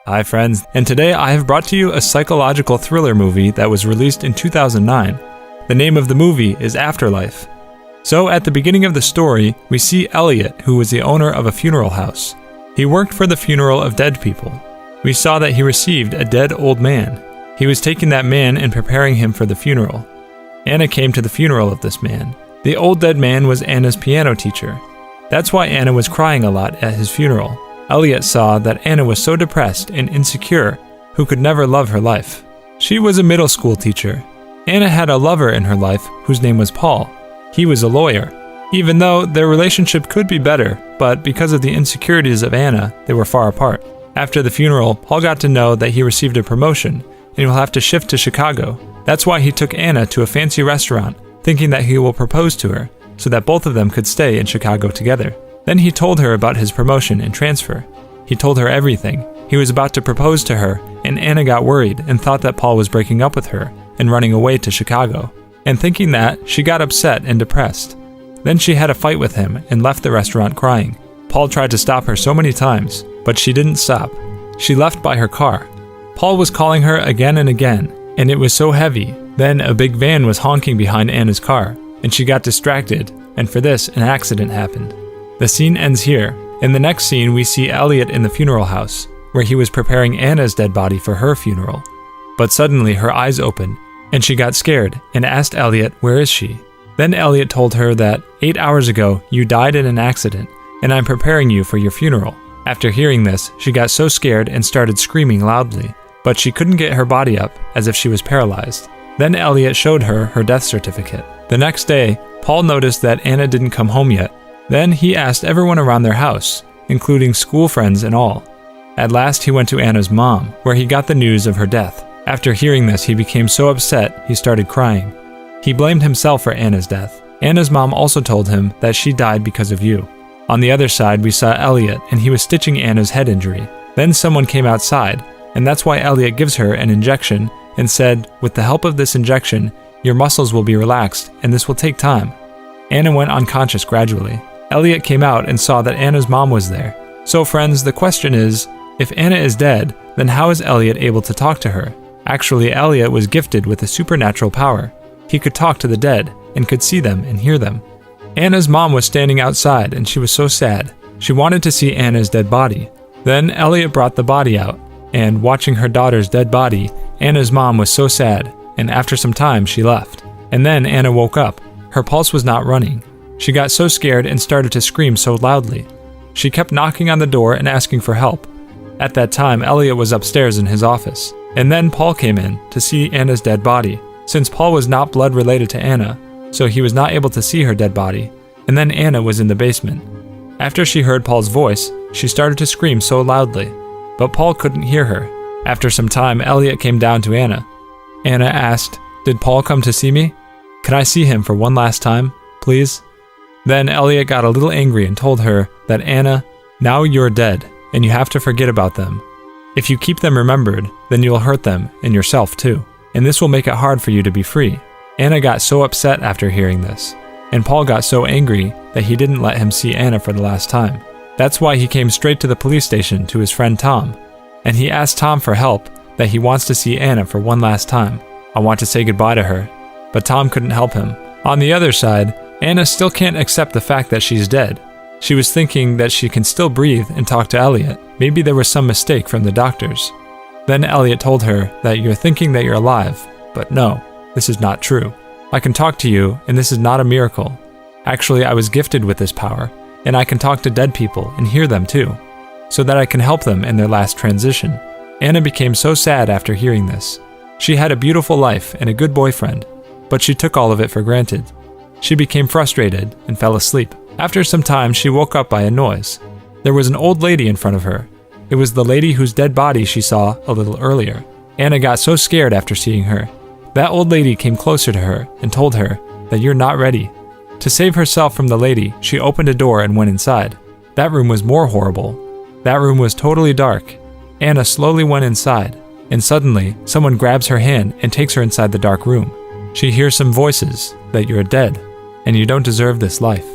Hi friends, and today I have brought to you a psychological thriller movie that was released in 2009. The name of the movie is Afterlife. So at the beginning of the story, we see Elliot, who was the owner of a funeral house. He worked for the funeral of dead people. We saw that he received a dead old man. He was taking that man and preparing him for the funeral. Anna came to the funeral of this man. The old dead man was Anna's piano teacher. That's why Anna was crying a lot at his funeral. Elliot saw that Anna was so depressed and insecure, who could never love her life. She was a middle school teacher. Anna had a lover in her life whose name was Paul. He was a lawyer. Even though their relationship could be better, but because of the insecurities of Anna, they were far apart. After the funeral, Paul got to know that he received a promotion, and he will have to shift to Chicago. That's why he took Anna to a fancy restaurant, thinking that he will propose to her, so that both of them could stay in Chicago together. Then he told her about his promotion and transfer. He told her everything. He was about to propose to her, and Anna got worried and thought that Paul was breaking up with her and running away to Chicago. And thinking that, she got upset and depressed. Then she had a fight with him and left the restaurant crying. Paul tried to stop her so many times, but she didn't stop. She left by her car. Paul was calling her again and again, and it was so heavy. Then a big van was honking behind Anna's car, and she got distracted, and for this, an accident happened. The scene ends here. In the next scene, we see Elliot in the funeral house, where he was preparing Anna's dead body for her funeral. But suddenly her eyes opened, and she got scared and asked Elliot, "Where is she?" Then Elliot told her that 8 hours ago you died in an accident, and I'm preparing you for your funeral. After hearing this, she got so scared and started screaming loudly, but she couldn't get her body up, as if she was paralyzed. Then Elliot showed her her death certificate. The next day, Paul noticed that Anna didn't come home yet. Then he asked everyone around their house, including school friends and all. At last he went to Anna's mom, where he got the news of her death. After hearing this, he became so upset he started crying. He blamed himself for Anna's death. Anna's mom also told him that she died because of you. On the other side, we saw Elliot, and he was stitching Anna's head injury. Then someone came outside, and that's why Elliot gives her an injection and said, "With the help of this injection, your muscles will be relaxed, and this will take time." Anna went unconscious gradually. Elliot came out and saw that Anna's mom was there. So friends, the question is, if Anna is dead, then how is Elliot able to talk to her? Actually, Elliot was gifted with a supernatural power. He could talk to the dead and could see them and hear them. Anna's mom was standing outside and she was so sad. She wanted to see Anna's dead body. Then Elliot brought the body out, and watching her daughter's dead body, Anna's mom was so sad, and after some time she left. And then Anna woke up. Her pulse was not running. She got so scared and started to scream so loudly. She kept knocking on the door and asking for help. At that time, Elliot was upstairs in his office. And then Paul came in to see Anna's dead body. Since Paul was not blood related to Anna, so he was not able to see her dead body. And then Anna was in the basement. After she heard Paul's voice, she started to scream so loudly. But Paul couldn't hear her. After some time, Elliot came down to Anna. Anna asked, "Did Paul come to see me? Can I see him for one last time, please?" Then Elliot got a little angry and told her that, "Anna, now you're dead, and you have to forget about them. If you keep them remembered, then you'll hurt them and yourself too, and this will make it hard for you to be free." Anna got so upset after hearing this, and Paul got so angry that he didn't let him see Anna for the last time. That's why he came straight to the police station to his friend Tom, and he asked Tom for help, that he wants to see Anna for one last time. I want to say goodbye to her, but Tom couldn't help him. On the other side, Anna still can't accept the fact that she's dead. She was thinking that she can still breathe and talk to Elliot. Maybe there was some mistake from the doctors. Then Elliot told her that you're thinking that you're alive, but no, this is not true. I can talk to you, and this is not a miracle. Actually, I was gifted with this power, and I can talk to dead people and hear them too, so that I can help them in their last transition. Anna became so sad after hearing this. She had a beautiful life and a good boyfriend, but she took all of it for granted. She became frustrated and fell asleep. After some time, she woke up by a noise. There was an old lady in front of her. It was the lady whose dead body she saw a little earlier. Anna got so scared after seeing her. That old lady came closer to her and told her that you're not ready. To save herself from the lady, she opened a door and went inside. That room was more horrible. That room was totally dark. Anna slowly went inside, and suddenly, someone grabs her hand and takes her inside the dark room. She hears some voices, that you're dead, and you don't deserve this life.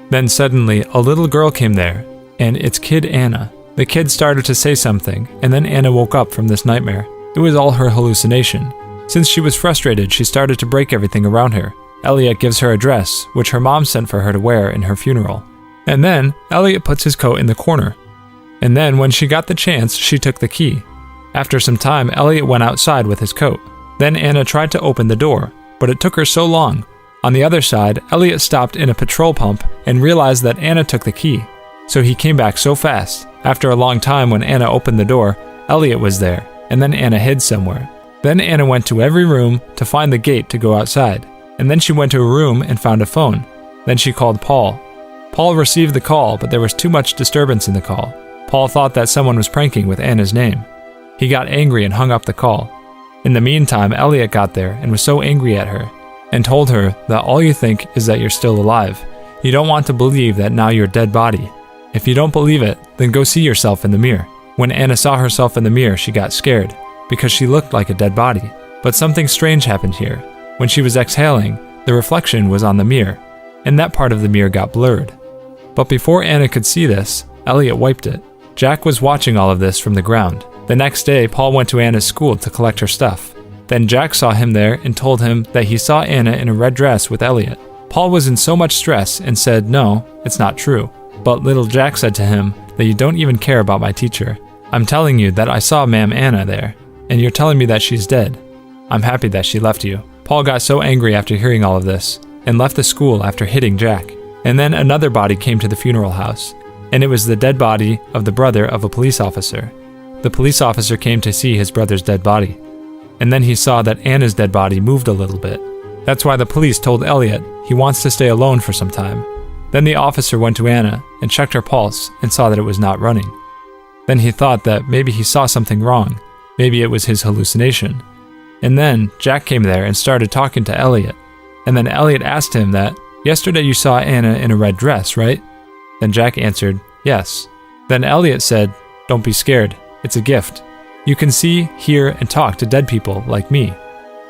Then suddenly, a little girl came there, and it's Kid Anna. The kid started to say something, and then Anna woke up from this nightmare. It was all her hallucination. Since she was frustrated, she started to break everything around her. Elliot gives her a dress, which her mom sent for her to wear in her funeral. And then, Elliot puts his coat in the corner. And then, when she got the chance, she took the key. After some time, Elliot went outside with his coat. Then Anna tried to open the door, but it took her so long. On the other side, Elliot stopped in a petrol pump and realized that Anna took the key. So he came back so fast. After a long time, when Anna opened the door, Elliot was there, and then Anna hid somewhere. Then Anna went to every room to find the gate to go outside, and then she went to a room and found a phone. Then she called Paul. Paul received the call, but there was too much disturbance in the call. Paul thought that someone was pranking with Anna's name. He got angry and hung up the call. In the meantime, Elliot got there and was so angry at her, and told her that all you think is that you're still alive. You don't want to believe that now you're a dead body. If you don't believe it, then go see yourself in the mirror. When Anna saw herself in the mirror, she got scared, because she looked like a dead body. But something strange happened here. When she was exhaling, the reflection was on the mirror, and that part of the mirror got blurred. But before Anna could see this, Elliot wiped it. Jack was watching all of this from the ground. The next day, Paul went to Anna's school to collect her stuff. Then Jack saw him there and told him that he saw Anna in a red dress with Elliot. Paul was in so much stress and said, "No, it's not true." But little Jack said to him that you don't even care about my teacher. I'm telling you that I saw Ma'am Anna there, and you're telling me that she's dead. I'm happy that she left you. Paul got so angry after hearing all of this, and left the school after hitting Jack. And then another body came to the funeral house, and it was the dead body of the brother of a police officer. The police officer came to see his brother's dead body, and then he saw that Anna's dead body moved a little bit. That's why the police told Elliot he wants to stay alone for some time. Then the officer went to Anna and checked her pulse and saw that it was not running. Then he thought that maybe he saw something wrong. Maybe it was his hallucination. And then Jack came there and started talking to Elliot. And then Elliot asked him that, "Yesterday you saw Anna in a red dress, right?" Then Jack answered, "Yes." Then Elliot said, "Don't be scared. It's a gift. You can see, hear, and talk to dead people like me.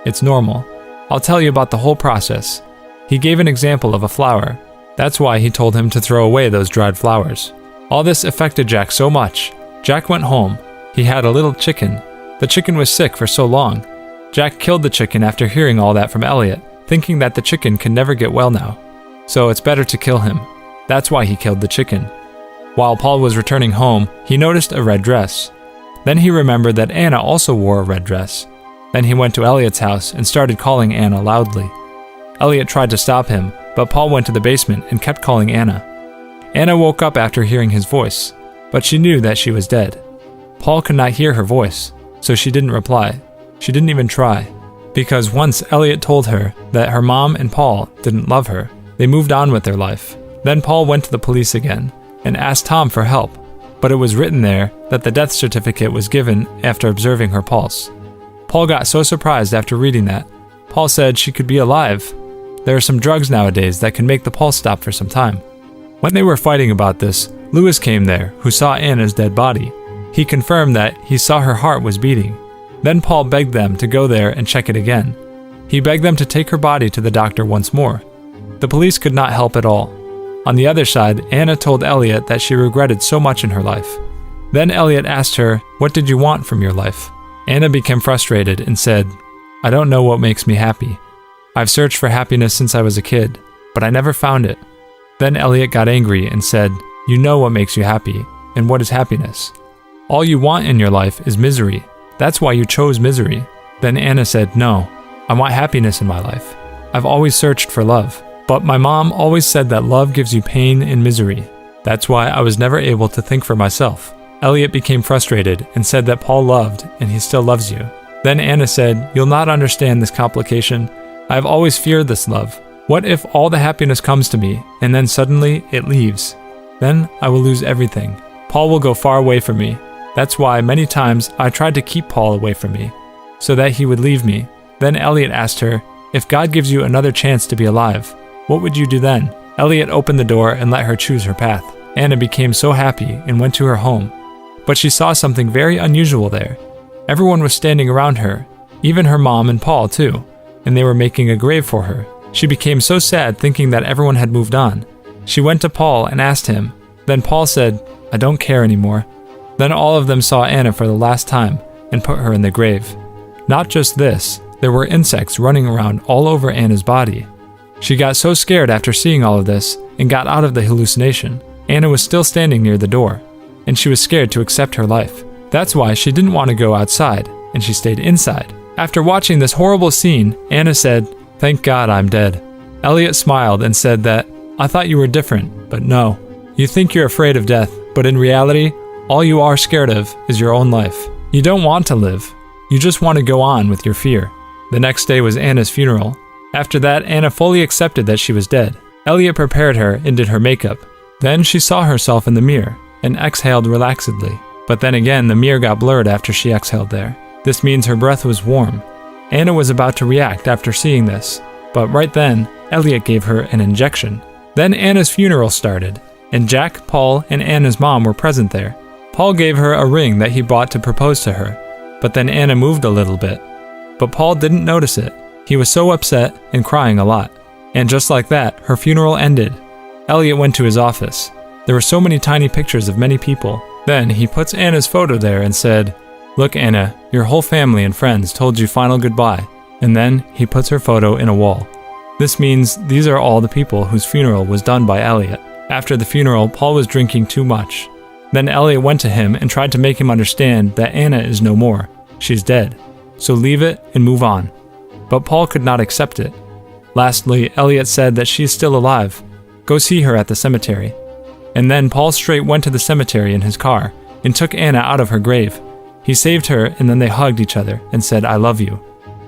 It's normal. I'll tell you about the whole process." He gave an example of a flower. That's why he told him to throw away those dried flowers. All this affected Jack so much. Jack went home. He had a little chicken. The chicken was sick for so long. Jack killed the chicken after hearing all that from Elliot, thinking that the chicken can never get well now. So it's better to kill him. That's why he killed the chicken. While Paul was returning home, he noticed a red dress. Then he remembered that Anna also wore a red dress. Then he went to Elliot's house and started calling Anna loudly. Elliot tried to stop him, but Paul went to the basement and kept calling Anna. Anna woke up after hearing his voice, but she knew that she was dead. Paul could not hear her voice, so she didn't reply. She didn't even try. Because once Elliot told her that her mom and Paul didn't love her, they moved on with their life. Then Paul went to the police again and asked Tom for help, but it was written there that the death certificate was given after observing her pulse. Paul got so surprised after reading that. Paul said she could be alive. There are some drugs nowadays that can make the pulse stop for some time. When they were fighting about this, Lewis came there, who saw Anna's dead body. He confirmed that he saw her heart was beating. Then Paul begged them to go there and check it again. He begged them to take her body to the doctor once more. The police could not help at all. On the other side, Anna told Elliot that she regretted so much in her life. Then Elliot asked her, "What did you want from your life?" Anna became frustrated and said, "I don't know what makes me happy. I've searched for happiness since I was a kid, but I never found it." Then Elliot got angry and said, "You know what makes you happy, and what is happiness? All you want in your life is misery. That's why you chose misery." Then Anna said, "No, I want happiness in my life. I've always searched for love, but my mom always said that love gives you pain and misery. That's why I was never able to think for myself." Elliot became frustrated and said that Paul loved and he still loves you. Then Anna said, "You'll not understand this complication. I have always feared this love. What if all the happiness comes to me and then suddenly it leaves? Then I will lose everything. Paul will go far away from me. That's why many times I tried to keep Paul away from me, so that he would leave me." Then Elliot asked her, "If God gives you another chance to be alive, what would you do then?" Elliot opened the door and let her choose her path. Anna became so happy and went to her home. But she saw something very unusual there. Everyone was standing around her, even her mom and Paul too, and they were making a grave for her. She became so sad thinking that everyone had moved on. She went to Paul and asked him. Then Paul said, "I don't care anymore. Then all of them saw Anna for the last time and put her in the grave. Not just this, there were insects running around all over Anna's body. She got so scared after seeing all of this and got out of the hallucination. Anna was still standing near the door, and she was scared to accept her life. That's why she didn't want to go outside, and she stayed inside. After watching this horrible scene, Anna said, "Thank God I'm dead." Elliot smiled and said that, "I thought you were different, but no. You think you're afraid of death, but in reality, all you are scared of is your own life. You don't want to live. You just want to go on with your fear." The next day was Anna's funeral. After that, Anna fully accepted that she was dead. Elliot prepared her and did her makeup. Then she saw herself in the mirror and exhaled relaxedly. But then again, the mirror got blurred after she exhaled there. This means her breath was warm. Anna was about to react after seeing this, but right then, Elliot gave her an injection. Then Anna's funeral started, and Jack, Paul, and Anna's mom were present there. Paul gave her a ring that he bought to propose to her, but then Anna moved a little bit. But Paul didn't notice it. He was so upset and crying a lot. And just like that, her funeral ended. Elliot went to his office. There were so many tiny pictures of many people. Then he puts Anna's photo there and said, "Look, Anna, your whole family and friends told you final goodbye." And then he puts her photo in a wall. This means these are all the people whose funeral was done by Elliot. After the funeral, Paul was drinking too much. Then Elliot went to him and tried to make him understand that Anna is no more. She's dead. So leave it and move on. But Paul could not accept it. Lastly, Elliot said that she is still alive. Go see her at the cemetery. And then Paul straight went to the cemetery in his car and took Anna out of her grave. He saved her, and then they hugged each other and said, "I love you."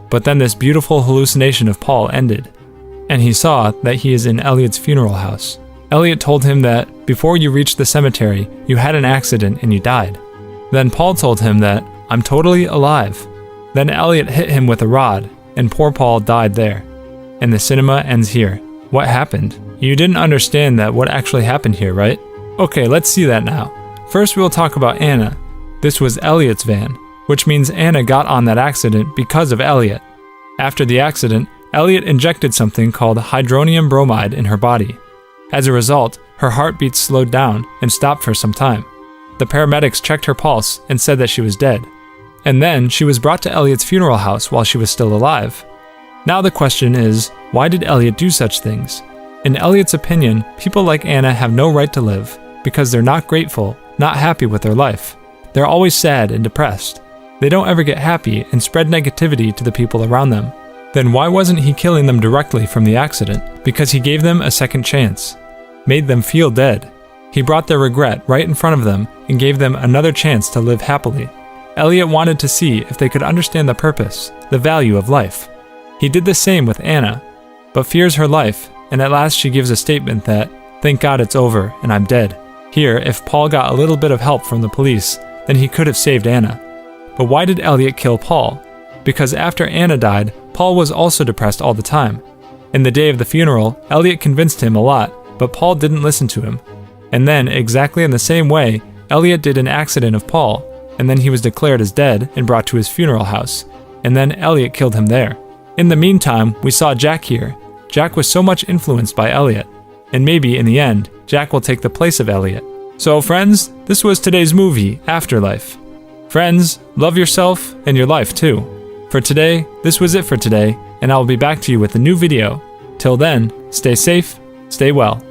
But then this beautiful hallucination of Paul ended, and he saw that he is in Elliot's funeral house. Elliot told him that before you reached the cemetery, you had an accident and you died. Then Paul told him that, "I'm totally alive." Then Elliot hit him with a rod, and poor Paul died there. And the cinema ends here. What happened? You didn't understand that what actually happened here, right? Okay, let's see that now. First we'll talk about Anna. This was Elliot's van, which means Anna got on that accident because of Elliot. After the accident, Elliot injected something called hydronium bromide in her body. As a result, her heartbeat slowed down and stopped for some time. The paramedics checked her pulse and said that she was dead. And then she was brought to Elliot's funeral house while she was still alive. Now the question is, why did Elliot do such things? In Elliot's opinion, people like Anna have no right to live because they're not grateful, not happy with their life. They're always sad and depressed. They don't ever get happy and spread negativity to the people around them. Then why wasn't he killing them directly from the accident? Because he gave them a second chance, made them feel dead. He brought their regret right in front of them and gave them another chance to live happily. Elliot wanted to see if they could understand the purpose, the value of life. He did the same with Anna, but fears her life, and at last she gives a statement that, "Thank God it's over and I'm dead." Here, if Paul got a little bit of help from the police, then he could have saved Anna. But why did Elliot kill Paul? Because after Anna died, Paul was also depressed all the time. In the day of the funeral, Elliot convinced him a lot, but Paul didn't listen to him. And then, exactly in the same way, Elliot did an accident of Paul, and then he was declared as dead and brought to his funeral house, and then Elliot killed him there. In the meantime, we saw Jack here. Jack was so much influenced by Elliot, and maybe in the end, Jack will take the place of Elliot. So friends, this was today's movie, Afterlife. Friends, love yourself and your life too. For today, this was it for today, and I'll be back to you with a new video. Till then, stay safe, stay well.